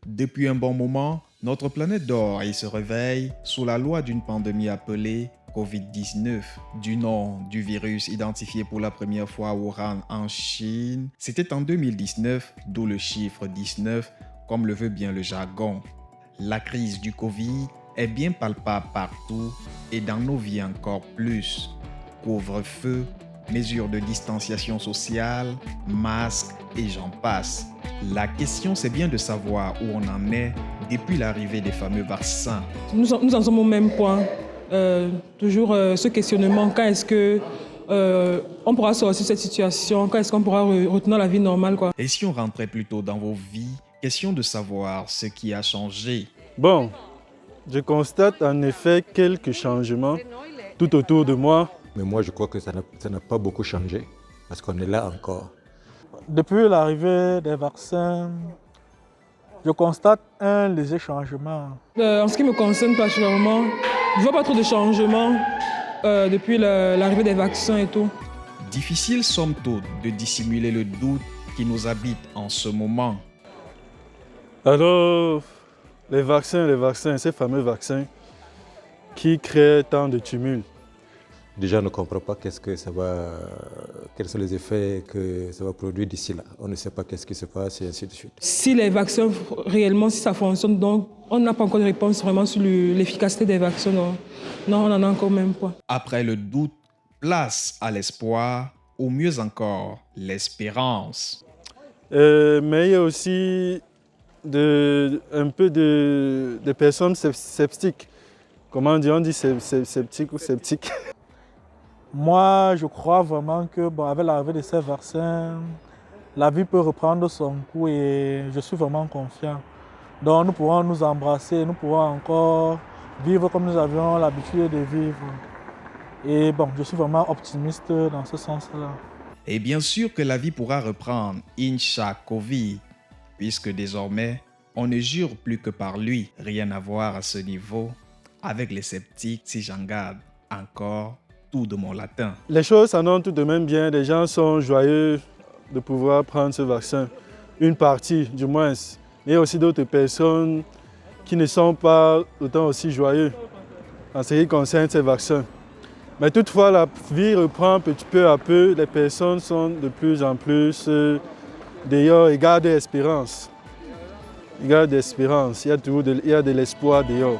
Depuis un bon moment, notre planète dort et se réveille sous la loi d'une pandémie appelée Covid-19, du nom du virus identifié pour la première fois à Wuhan en Chine. C'était en 2019, d'où le chiffre 19, comme le veut bien le jargon. La crise du Covid est bien palpable partout et dans nos vies encore plus. Couvre-feu, mesures de distanciation sociale, masques et j'en passe. La question, c'est bien de savoir où on en est depuis l'arrivée des fameux vaccins. Nous en sommes au même point. Toujours ce questionnement, quand est-ce que on pourra sortir de cette situation, quand est-ce qu'on pourra retourner à la vie normale, quoi. Et si on rentrait plutôt dans vos vies, question de savoir ce qui a changé. Bon, je constate en effet quelques changements tout autour de moi. Mais moi, je crois que ça n'a pas beaucoup changé, parce qu'on est là encore. Depuis l'arrivée des vaccins, je constate un léger changement. En ce qui me concerne particulièrement, je ne vois pas trop de changements depuis l'arrivée des vaccins et tout. Difficile somme toute de dissimuler le doute qui nous habite en ce moment. Alors, les vaccins, ces fameux vaccins qui créent tant de tumulte. Déjà, on ne comprend pas quels sont les effets que ça va produire d'ici là. On ne sait pas qu'est-ce qui se passe et ainsi de suite. Si les vaccins, réellement, si ça fonctionne, donc on n'a pas encore de réponse vraiment sur l'efficacité des vaccins. Non, on en a encore même pas. Après le doute, place à l'espoir, ou mieux encore, l'espérance. Mais il y a aussi un peu de personnes sceptiques. Comment dire, on dit sceptique ou sceptique. Moi, je crois vraiment que avec l'arrivée de ces vaccins, la vie peut reprendre son cours et je suis vraiment confiant. Donc nous pourrons nous embrasser, nous pourrons encore vivre comme nous avions l'habitude de vivre. Et bon, je suis vraiment optimiste dans ce sens-là. Et bien sûr que la vie pourra reprendre, Incha Covid, puisque désormais, on ne jure plus que par lui. Rien à voir à ce niveau avec les sceptiques, si j'en garde encore tout de mon latin. Les choses s'annoncent tout de même bien. Les gens sont joyeux de pouvoir prendre ce vaccin. Une partie, du moins. Il y a aussi d'autres personnes qui ne sont pas autant aussi joyeux en ce qui concerne ces vaccins. Mais toutefois, la vie reprend petit peu à peu. Les personnes sont de plus en plus dehors et gardent espérance. Ils gardent espérance. Il y a de l'espoir dehors.